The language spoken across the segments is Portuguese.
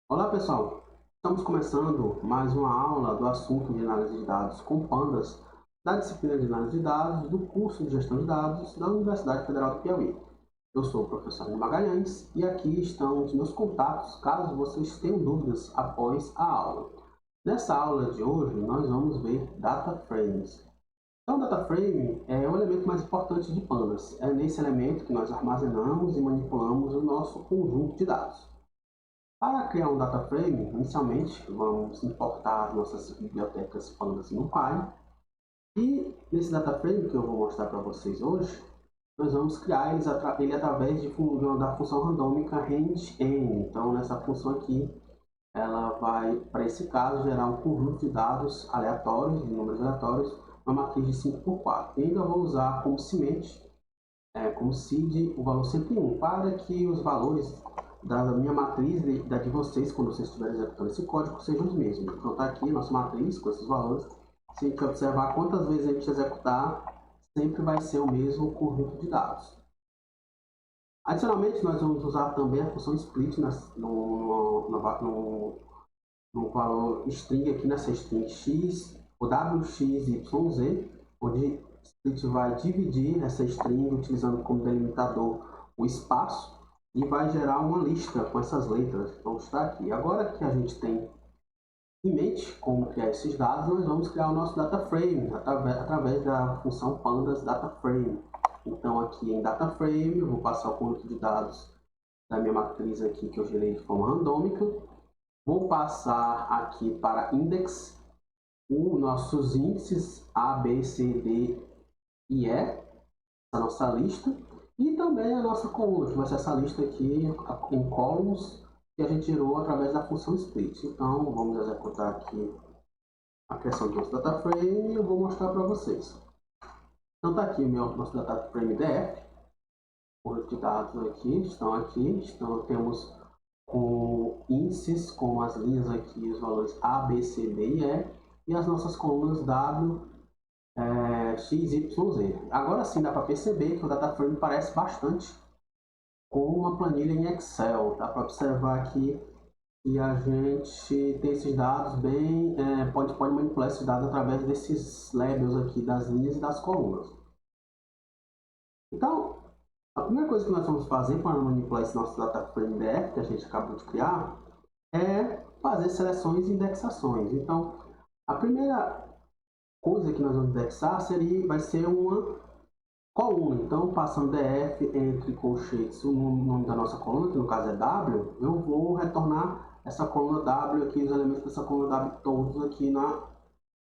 Olá pessoal, estamos começando mais uma aula do assunto de análise de dados com pandas da disciplina de análise de dados do curso de gestão de dados da Universidade Federal do Piauí. Eu sou o professor Rui Magalhães e aqui estão os meus contatos caso vocês tenham dúvidas após a aula. Nessa aula de hoje nós vamos ver data frames. Então, data frame é o elemento mais importante de pandas. É nesse elemento que nós armazenamos e manipulamos o nosso conjunto de dados. Para criar um data frame, inicialmente vamos importar as nossas bibliotecas pandas NumPy e nesse data frame que eu vou mostrar para vocês hoje, nós vamos criar ele através da função randômica range_n. Então, nessa função aqui, ela vai, para esse caso, gerar um conjunto de dados aleatórios, de números aleatórios, uma matriz de 5 por 4. E ainda vou usar como semente, como seed, o valor 101, para que os valores da minha matriz e da de vocês, quando vocês estiverem executando esse código, sejam os mesmos. Então está aqui a nossa matriz com esses valores. Se a gente observar quantas vezes a gente executar, sempre vai ser o mesmo conjunto de dados. Adicionalmente, nós vamos usar também a função split no valor string aqui nessa string x, o wxyz, onde split vai dividir essa string utilizando como delimitador o espaço e vai gerar uma lista com essas letras. Então está aqui. Agora que a gente tem em mente como criar esses dados, nós vamos criar o nosso data frame através da função pandas data frame. Então aqui em data frame eu vou passar o conjunto de dados da minha matriz aqui que eu gerei de forma randômica. Vou passar aqui para index os nossos índices A, B, C, D e E, a nossa lista, e também a nossa coluna, que vai ser essa lista aqui em columns que a gente gerou através da função split. Então, vamos executar aqui a criação do nosso data frame e eu vou mostrar para vocês. Então, está aqui o nosso data frame DF, os dados aqui estão aqui, temos com índices, com as linhas aqui, os valores A, B, C, D e E as nossas colunas W, X, Y, Z. Agora sim dá para perceber que o data frame parece bastante com uma planilha em Excel. Dá para observar aqui que a gente tem esses dados bem, pode manipular esses dados através desses labels aqui das linhas e das colunas. Então, a primeira coisa que nós vamos fazer para manipular esse nosso data frame DF que a gente acabou de criar é fazer seleções e indexações. Então, a primeira coisa que nós vamos indexar vai ser uma coluna. Então, passando df entre colchetes o nome da nossa coluna, que no caso é w, eu vou retornar essa coluna w aqui, os elementos dessa coluna w todos aqui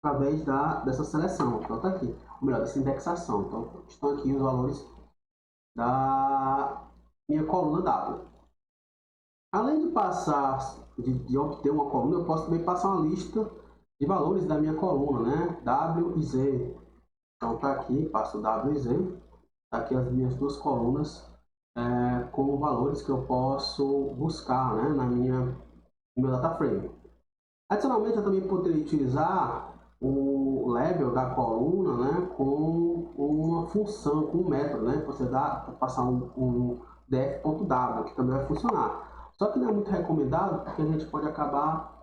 através dessa seleção. Então, está aqui, ou melhor, dessa indexação. Então, estão aqui os valores da minha coluna w. Além de passar, de obter uma coluna, eu posso também passar uma lista de valores da minha coluna, né? W e Z. Então tá aqui, passo W e Z. Tá aqui as minhas duas colunas com valores que eu posso buscar, né? No meu data frame. Adicionalmente, eu também poderia utilizar o label da coluna, né? Com uma função, com um método, né? Você passar um df.w, que também vai funcionar. Só que não é muito recomendado porque a gente pode acabar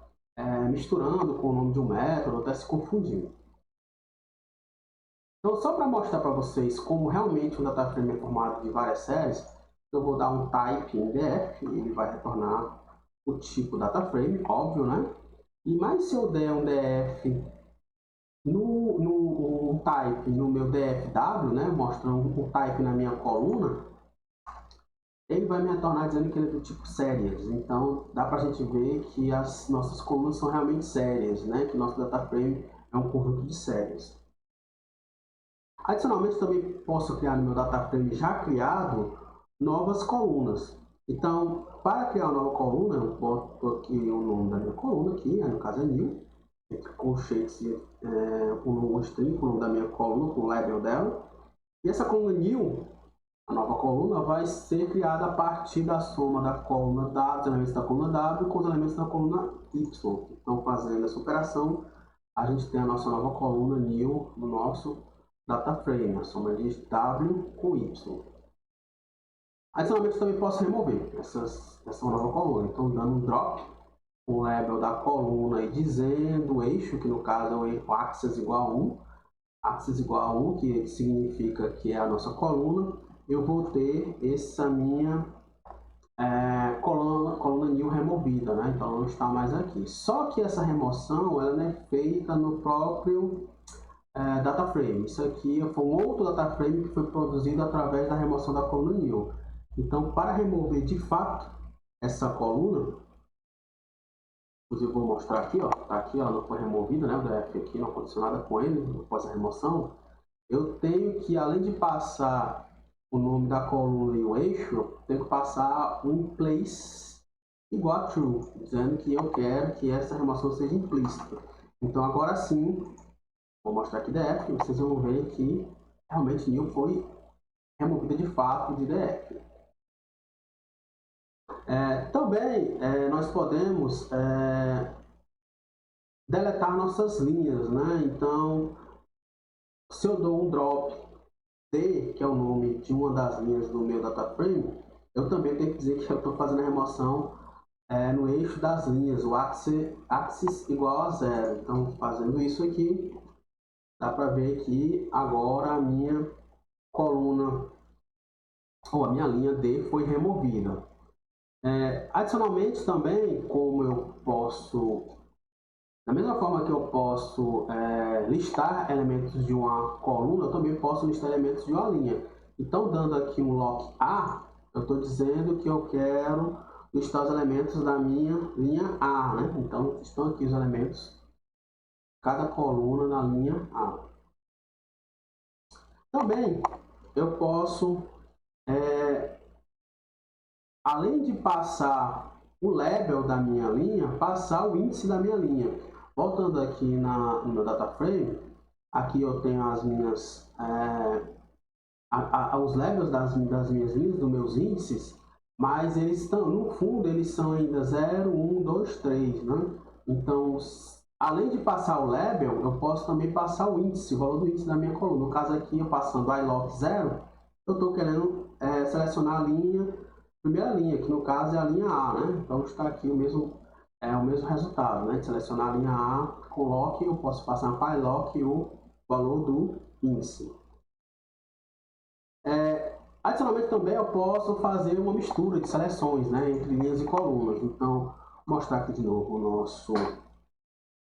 misturando com o nome de um método, até se confundindo. Então, só para mostrar para vocês como realmente um data frame é formado de várias séries, eu vou dar um type em df, ele vai retornar o tipo data frame, óbvio, né? E mais se eu der um df um type no meu dfw, né? Mostrando um type na minha coluna, ele vai me retornar dizendo que ele é do tipo séries. Então, dá para a gente ver que as nossas colunas são realmente séries, né? Que o nosso data frame é um conjunto de séries. Adicionalmente, também posso criar no meu data frame já criado novas colunas. Então, para criar uma nova coluna, eu boto aqui o nome da minha coluna, aqui, no caso é new, entre colchetes um string com o nome da minha coluna, com o label dela. E essa coluna new, a nova coluna, vai ser criada a partir da soma da coluna W, dos elementos da coluna W com os elementos da coluna Y. Então, fazendo essa operação, a gente tem a nossa nova coluna new no nosso data frame, a soma de W com Y. Adicionalmente, também posso remover essa nova coluna. Então, dando um drop, o label da coluna e dizendo o eixo, que no caso é o axis igual a 1, axis igual a 1, que significa que é a nossa coluna, eu vou ter essa minha coluna new removida, né? Então não está mais aqui. Só que essa remoção ela não é feita no próprio data frame. Isso aqui foi um outro data frame que foi produzido através da remoção da coluna new. Então, para remover de fato essa coluna, inclusive vou mostrar aqui, ó, tá aqui, ela não foi removida, né? O DF aqui não aconteceu nada com ele após a remoção. Eu tenho que, além de passar o nome da coluna e o eixo, eu tenho que passar um place igual a true, dizendo que eu quero que essa remoção seja implícita. Então, agora sim, vou mostrar aqui DF, e vocês vão ver que realmente new foi removida de fato de DF. Também nós podemos deletar nossas linhas, né? Então, se eu dou um drop D, que é o nome de uma das linhas do meu data frame, eu também tenho que dizer que eu estou fazendo a remoção no eixo das linhas, o axis igual a 0. Então, fazendo isso aqui, dá para ver que agora a minha coluna, ou a minha linha D foi removida. Adicionalmente também, como eu posso, da mesma forma que eu posso listar elementos de uma coluna, eu também posso listar elementos de uma linha. Então, dando aqui um lock A, eu estou dizendo que eu quero listar os elementos da minha linha A, né? Então, estão aqui os elementos, cada coluna na linha A. Também, eu posso, além de passar o label da minha linha, passar o índice da minha linha. Voltando aqui no meu data frame, aqui eu tenho as minhas, os labels das minhas linhas, dos meus índices, mas eles estão, no fundo, eles são ainda 0, 1, 2, 3, né? Então, além de passar o label, eu posso também passar o índice, o valor do índice da minha coluna. No caso aqui, eu passando iLock 0, eu estou querendo selecionar a linha, primeira linha, que no caso é a linha A, né? Então está aqui o mesmo resultado, né? De selecionar a linha A com lock, eu posso passar para iLock o valor do índice. Adicionalmente também eu posso fazer uma mistura de seleções, né, entre linhas e colunas. Então, vou mostrar aqui de novo o nosso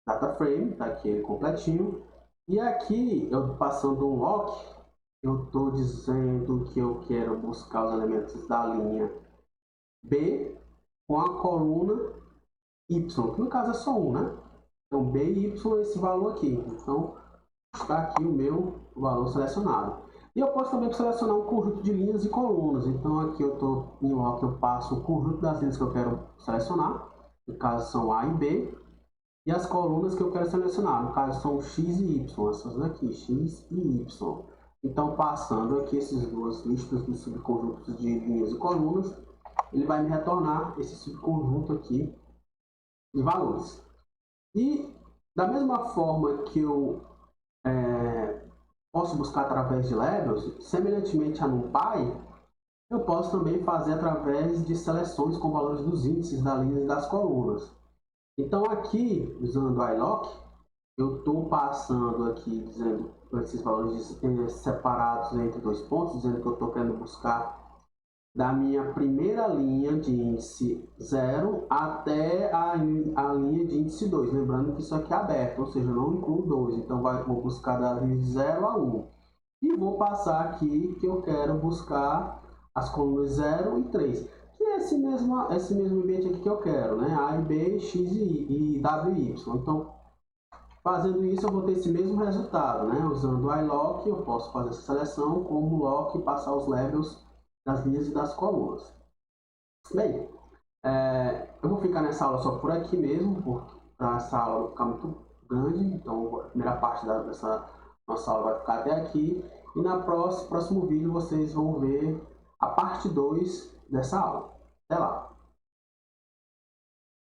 data frame, tá aqui ele completinho. E aqui, eu passando um lock, eu estou dizendo que eu quero buscar os elementos da linha B com a coluna Y, que no caso é só um, né? Então, B e Y é esse valor aqui. Então, está aqui o meu valor selecionado. E eu posso também selecionar um conjunto de linhas e colunas. Então, aqui eu estou em lock, eu passo o conjunto das linhas que eu quero selecionar. No caso, são A e B. E as colunas que eu quero selecionar. No caso, são X e Y. Essas daqui, X e Y. Então, passando aqui essas duas listas dos subconjuntos de linhas e colunas, ele vai me retornar esse subconjunto aqui de valores. E, da mesma forma que eu posso buscar através de labels, semelhantemente a NumPy, eu posso também fazer através de seleções com valores dos índices das linhas e das colunas. Então aqui, usando o iLock, eu estou passando aqui, dizendo esses valores separados entre dois pontos, dizendo que eu estou querendo buscar da minha primeira linha de índice 0 até a linha de índice 2. Lembrando que isso aqui é aberto, ou seja, não incluo 2. Então, vou buscar da linha de 0 a 1. E vou passar aqui que eu quero buscar as colunas 0 e 3. Que é esse mesmo ambiente aqui que eu quero, né? A e B, X e W e Y. Então, fazendo isso, eu vou ter esse mesmo resultado, né? Usando o iLock, eu posso fazer essa seleção, como o lock e passar os labels das linhas e das colunas. Bem, eu vou ficar nessa aula só por aqui mesmo, porque essa aula vai ficar muito grande, então a primeira parte dessa nossa aula vai ficar até aqui, e no próximo vídeo vocês vão ver a parte 2 dessa aula. Até lá!